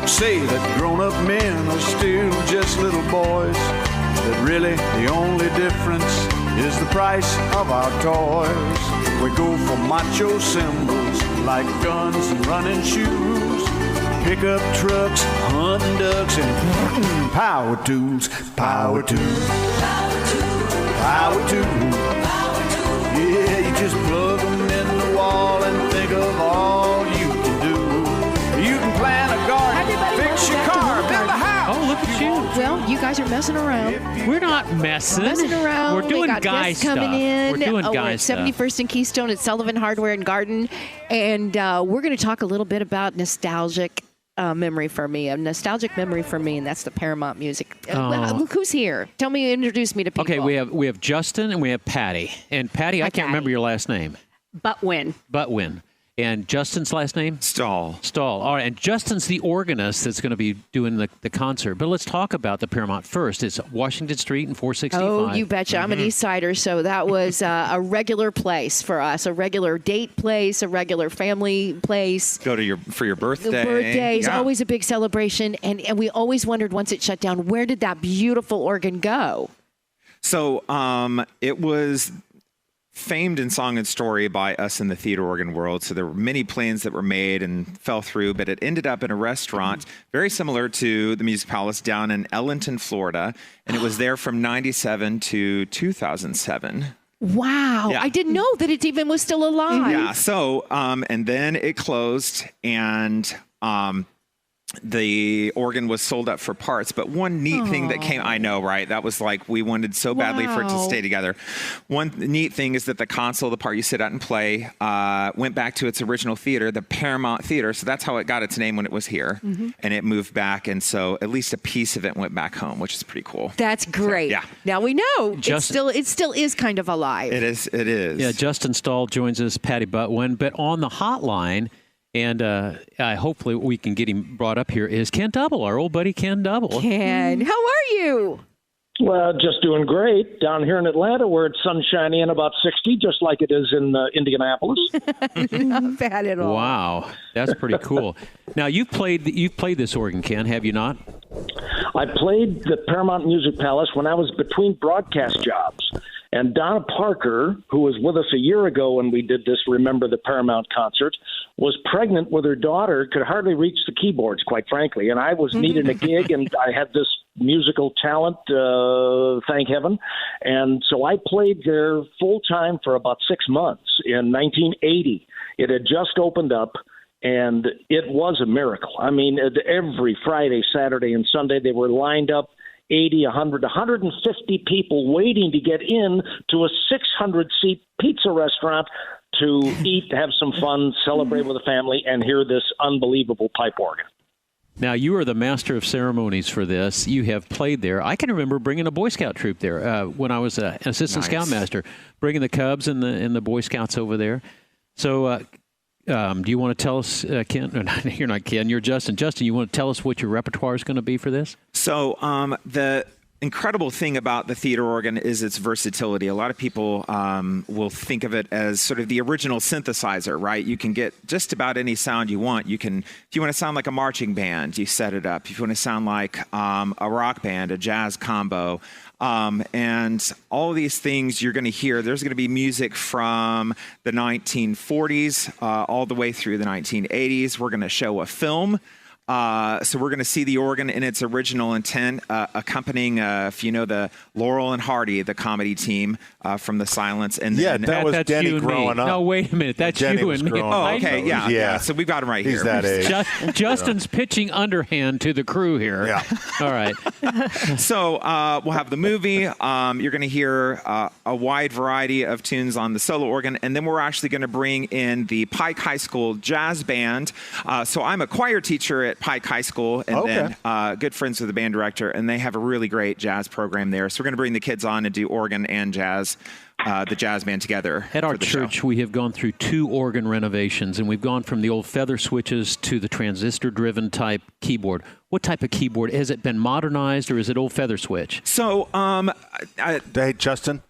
Folks say that grown-up men are still just little boys, that really the only difference is the price of our toys. We go for macho symbols like guns and running shoes, pickup trucks, hunting ducks, and power tools. Power tools. Power tools. Power tools. Yeah, you just plug them in the wall and think of all you can do. You can plant a garden, fix your car, build a house. Oh, look at you. Well, you guys are messing around. We're not messing. Around. We're doing we got guy guests stuff. coming in. We're doing guy at stuff. 71st and Keystone at Sullivan Hardware and Garden. And we're going to talk a little bit about nostalgic memory for me, and that's the Paramount music. Look who's here. Tell me, introduce me to people. Okay, we have Justin and we have Patty. And Patty, I can't remember your last name. Butwin. And Justin's last name? Stahl. All right, and Justin's the organist that's going to be doing the concert. But let's talk about the Paramount first. It's Washington Street and 465. Oh, you betcha. I'm an East Sider, so that was a regular place for us, a regular date place, a regular family place. Go to for your birthday. Birthday is always a big celebration, and we always wondered once it shut down, where did that beautiful organ go? So it was famed in song and story by us in the theater organ world. So there were many plans that were made and fell through, but it ended up in a restaurant very similar to the Music Palace down in Ellenton, Florida. And it was there from 97 to 2007. Wow. Yeah. I didn't know that it even was still alive. Yeah. So, and then it closed and, the organ was sold up for parts, but one neat thing that came, I know, right? That was like, we wanted so badly for it to stay together. One neat thing is that the console, the part you sit out and play, went back to its original theater, the Paramount Theater. So that's how it got its name when it was here. And it moved back. And so at least a piece of it went back home, which is pretty cool. That's great. So, yeah. Now we know it still is kind of alive. It is. Yeah, Justin Stahl joins us, Patty Butwin. But on the hotline, and hopefully we can get him brought up here, is Ken Double, our old buddy Ken Double. Ken, how are you? Well, just doing great. Down here in Atlanta where it's sunshiny and about 60, just like it is in Indianapolis. Not bad at all. Wow, that's pretty cool. Now, you've played this organ, Ken, have you not? I played the Paramount Music Palace when I was between broadcast jobs. And Donna Parker, who was with us a year ago when we did this Remember the Paramount concert, was pregnant with her daughter, could hardly reach the keyboards, quite frankly. And I was needing a gig, and I had this musical talent, thank heaven. And so I played there full-time for about 6 months in 1980. It had just opened up. And it was a miracle. I mean, every Friday, Saturday, and Sunday, they were lined up 80, 100, 150 people waiting to get in to a 600-seat pizza restaurant to eat, have some fun, celebrate with the family, and hear this unbelievable pipe organ. Now, you are the master of ceremonies for this. You have played there. I can remember bringing a Boy Scout troop there when I was an assistant scoutmaster, bringing the Cubs and the Boy Scouts over there. So do you want to tell us, Ken? No, you're not Ken. You're Justin. Justin, you want to tell us what your repertoire is going to be for this? So the incredible thing about the theater organ is its versatility. A lot of people will think of it as sort of the original synthesizer, right? You can get just about any sound you want. You can, if you want to sound like a marching band, you set it up. If you want to sound like a rock band, a jazz combo, and all these things you're going to hear, there's going to be music from the 1940s all the way through the 1980s. We're going to show a film. So we're going to see the organ in its original intent, accompanying, if you know the Laurel and Hardy, the comedy team from The Silence. And that was Denny growing up. No, wait a minute. That's Denny you was and me. growing Oh, up. okay, yeah. So we've got him right here. He's that age. Justin's pitching underhand to the crew here. Yeah. All right. So we'll have the movie. You're going to hear a wide variety of tunes on the solo organ, and then we're actually going to bring in the Pike High School Jazz Band. So I'm a choir teacher at Pike High School, and then good friends with the band director, and they have a really great jazz program there. So we're going to bring the kids on and do organ and jazz, the jazz band together. At our church, we have gone through 2 organ renovations, and we've gone from the old feather switches to the transistor-driven type keyboard. What type of keyboard? Has it been modernized, or is it old feather switch? So, hey, Justin,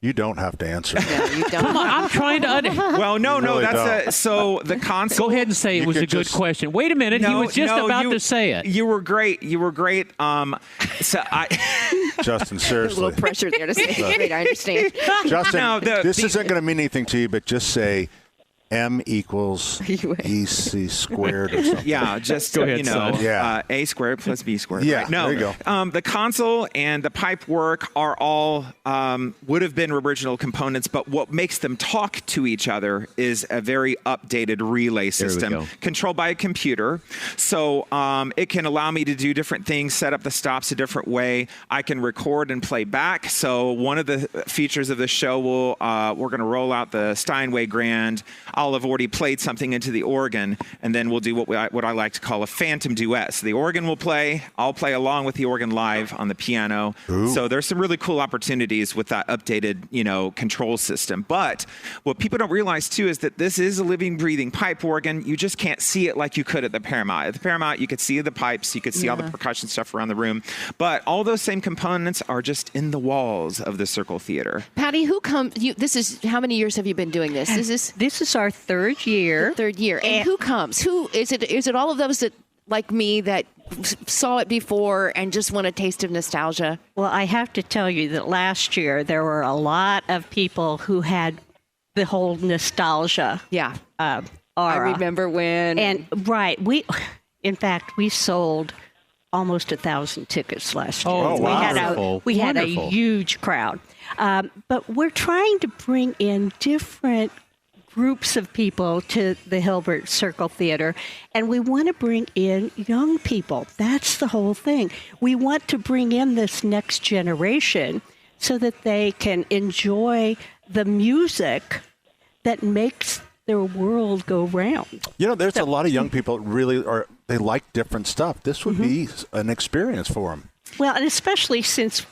You don't have to answer. No, you don't. Come on, I'm trying to. Well, no, really that's so the console. Go ahead and say it was a good question. Wait a minute, he was just about to say it. You were great. You were great. So Justin, A seriously. little pressure there to say it. Great, I understand. Justin, No, this isn't going to mean anything to you, but just say M equals EC squared or something. Yeah, just Go ahead, son. Yeah. A squared plus B squared. Yeah, right? No, there you go. The console and the pipe work are all would have been original components, but what makes them talk to each other is a very updated relay system controlled by a computer. So it can allow me to do different things, set up the stops a different way. I can record and play back. So one of the features of the show we're going to roll out the Steinway Grand. I'll have already played something into the organ, and then we'll do what I like to call a phantom duet. So the organ will play, I'll play along with the organ live on the piano. Ooh. So there's some really cool opportunities with that updated, control system. But what people don't realize too is that this is a living, breathing pipe organ. You just can't see it like you could at the Paramount. At the Paramount, you could see the pipes, you could see all the percussion stuff around the room, but all those same components are just in the walls of the Circle Theater. Patty, who comes? This is how many years have you been doing this? This is our third year. Third year. And who comes? Who is it? Is it all of those that, like me, that saw it before and just want a taste of nostalgia? Well, I have to tell you that last year there were a lot of people who had the whole nostalgia. Yeah. Aura. I remember when. And in fact, we sold almost 1,000 tickets last year. Oh, wow. We had a Wonderful. huge crowd. But we're trying to bring in different groups of people to the Hilbert Circle Theater, and we want to bring in young people. That's the whole thing. We want to bring in this next generation so that they can enjoy the music that makes their world go round. There's a lot of young people really they like different stuff. This would be an experience for them. Well, and especially since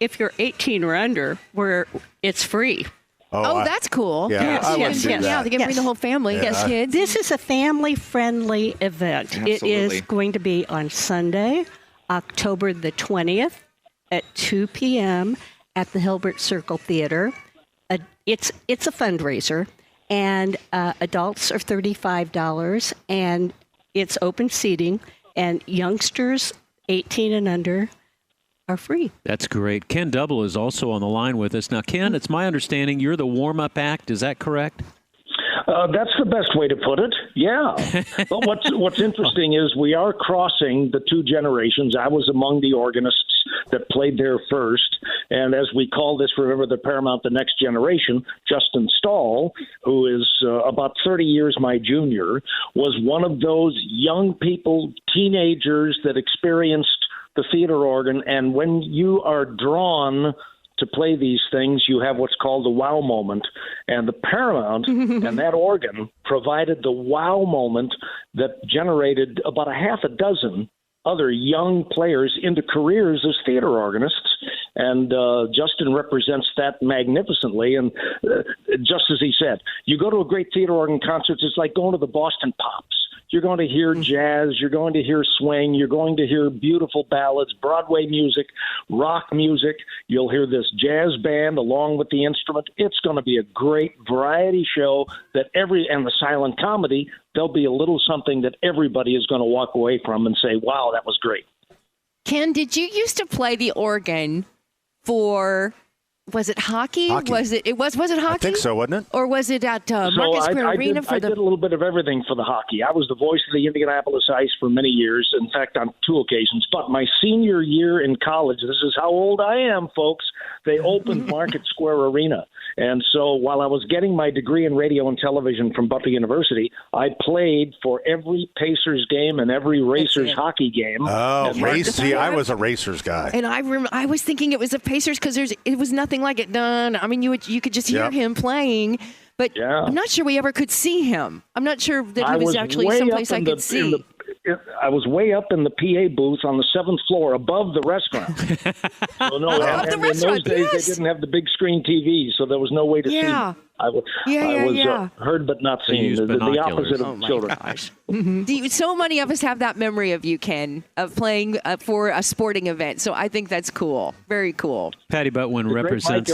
if you're 18 or under, where it's free. Oh, that's cool. Yeah, I would do that. Yeah, they can bring the whole family. Yes, kids. This is a family-friendly event. Absolutely. It is going to be on Sunday, October the 20th at 2 p.m. at the Hilbert Circle Theater. It's a fundraiser, and adults are $35, and it's open seating, and youngsters 18 and under are free. That's great. Ken Double is also on the line with us. Now, Ken, it's my understanding you're the warm-up act. Is that correct? That's the best way to put it. Yeah. But what's interesting is we are crossing the two generations. I was among the organists that played there first. And as we call this, remember the Paramount, the next generation, Justin Stahl, who is about 30 years my junior, was one of those young people, teenagers that experienced the theater organ. And when you are drawn to play these things, you have what's called the wow moment. And the Paramount and that organ provided the wow moment that generated about a half a dozen other young players into careers as theater organists. And Justin represents that magnificently. And just as he said, you go to a great theater organ concert, it's like going to the Boston Pops. You're going to hear jazz, you're going to hear swing, you're going to hear beautiful ballads, Broadway music, rock music. You'll hear this jazz band along with the instrument. It's going to be a great variety show and the silent comedy, there'll be a little something that everybody is going to walk away from and say, wow, that was great. Ken, did you used to play the organ for... Was it hockey? Was it hockey? I think so, wasn't it? Or was it at Market Square Arena I did a little bit of everything for the hockey. I was the voice of the Indianapolis Ice for many years, in fact, on 2 occasions. But my senior year in college, this is how old I am, folks, they opened Market Square Arena. And so while I was getting my degree in radio and television from Butler University, I played for every Pacers game and every Racers hockey game. Oh, see, I was a Racers guy. And I was thinking it was the Pacers because it was nothing like it done. I mean, you could just hear him playing, but I'm not sure we ever could see him. I'm not sure that he was actually someplace I could see. I was way up in the PA booth on the 7th floor above the restaurant. So Above the restaurant, in those days, yes. they didn't have the big screen TV, so there was no way to see me. I was heard but not seen. The opposite of children. So many of us have that memory of you, Ken, of playing for a sporting event. So I think that's cool. Very cool. Patty Butwin represents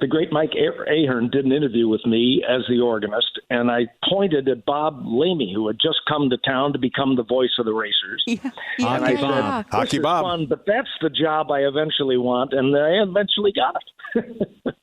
the great Mike Ahern did an interview with me as the organist, and I pointed at Bob Lamey, who had just come to town to become the voice of the racers. Yeah. And I said, this Hockey is Bob. fun, but that's the job I eventually want, and I eventually got it.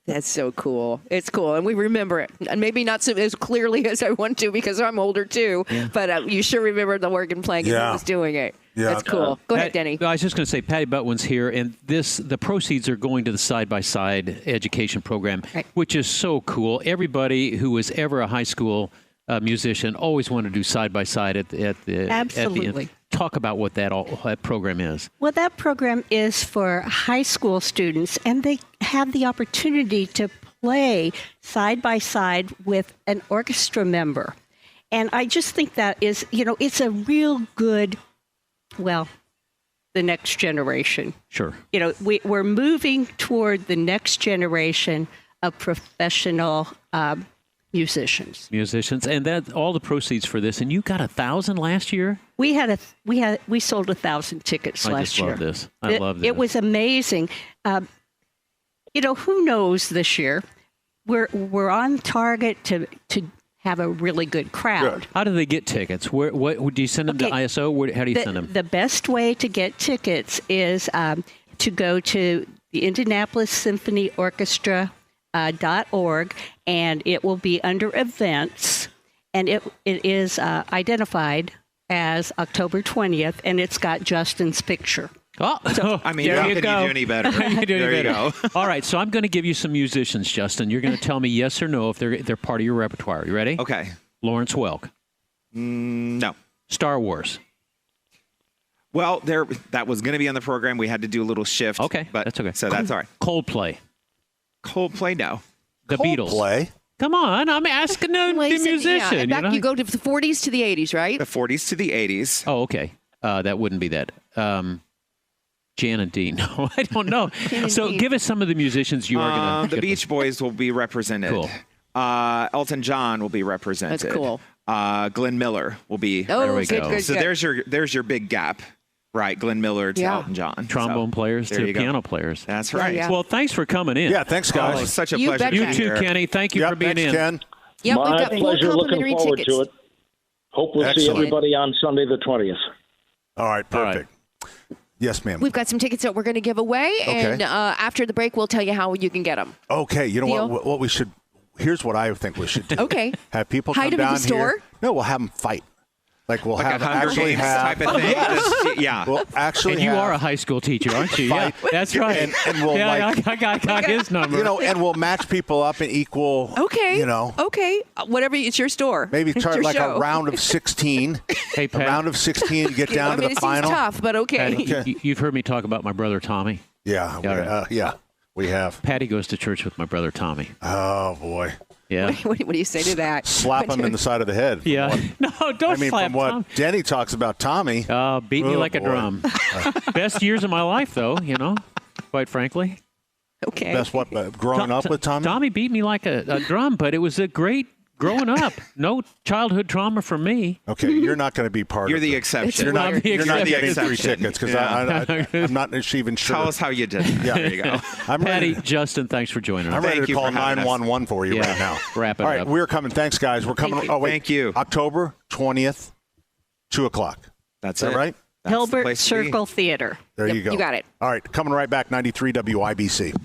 That's so cool. It's cool, and we remember it. And maybe not so as clearly as I want to because I'm older too, but you sure remember the organ playing and who was doing it. Yeah. That's cool. Go ahead, Denny. I was just going to say, Patty Butwin's here, and the proceeds are going to the side-by-side education program, which is so cool. Everybody who was ever a high school musician always wanted to do side-by-side at the Absolutely. end. Talk about what that program is. Well, that program is for high school students, and they have the opportunity to play side by side with an orchestra member. And I just think that is, it's a real good, the next generation. Sure. We're moving toward the next generation of professional musicians. And that all the proceeds for this. And you got 1,000 last year? We sold 1,000 tickets last year. I just love this. I love this. It was amazing. Who knows this year? We're on target to have a really good crowd. Good. How do they get tickets? What do you send them to ISO? How do you send them? The best way to get tickets is to go to the Indianapolis Symphony Orchestra .org, and it will be under events, and it is identified as October 20th, and it's got Justin's picture. Oh, I mean, there how you could go. you do any better? There you go. All right, so I'm going to give you some musicians, Justin. You're going to tell me yes or no if they're part of your repertoire. You ready? Okay. Lawrence Welk. No. Star Wars. Well, that was going to be on the program. We had to do a little shift. Okay, but that's okay. So that's all right. Coldplay. Coldplay, no. The Beatles. Play. Come on, I'm asking the musician. Yeah. You go to the 40s to the 80s, right? The 40s to the 80s. Oh, okay. That wouldn't be that. Jan and Dean. No, I don't know. So give us some of the musicians you are going to. The Beach Boys will be represented. Cool. Elton John will be represented. That's cool. Glenn Miller will be. Oh, There we good, go. good, So good. there's your big gap, right? Glenn Miller to Yeah. Elton John. Trombone players there to you go. piano players. That's right. yeah. Well, thanks for coming in. Yeah, thanks, Oh, guys. it's such a You pleasure. betcha. to You be too, here. Kenny. Thank you for being thanks, in. Ken. Yep, we've My got 4 pleasure. Looking complimentary forward tickets. to it. Hope we'll see Excellent. everybody on Sunday the 20th. All right, All right. perfect. Yes, ma'am. We've got some tickets that we're going to give away, and Okay. after the break, we'll tell you how you can get them. Okay, you know Deal? what we should. Here's what I think we should do. Okay. Have people Hide come 'em in down the store? here. No, we'll have them fight. Like we'll Like have a Hunger actually Games have. type of thing. Yeah. We'll actually And you have, are a high school teacher, aren't you? Yeah, Fight. that's right. And we'll I got his number. and we'll match people up in equal. Okay. Okay. Whatever. It's your store. Maybe It's start your like show. a round of 16. Hey, A Pat. round of 16 to get down I to mean, the it final. seems tough, but okay. Patty, you've heard me talk about my brother Tommy. Yeah, Yeah, yeah, we have. Patty goes to church with my brother Tommy. Oh boy, Yeah. What do you say to that? slap him in the side of the head. Yeah. No, don't I mean, slap from what Tom. Denny talks about Tommy. Beat me Oh, like a boy. drum. Best years of my life, though, quite frankly. Okay. That's what growing up with Tommy. Tommy beat me like a drum, but it was a great growing up. No childhood trauma for me. Okay, you're not going to be part You're of the it. exception. You're not, Weird. you're not You're the getting free exception. tickets because Yeah. I'm not even sure. Tell us how you did. Yeah. There you go. I'm Patty, ready, Justin, thanks for joining us. I'm ready Thank to you call for having us. 911 for you Yeah. right now. Wrap it All right, up. we're coming. Thanks, guys. We're coming. Thank you. Oh, wait. Thank you. October 20th, 2 o'clock. That's Is that it. right? That's the Hilbert place to be. Circle Theater. There Yep, you go. you got it. All right, coming right back, 93 WIBC.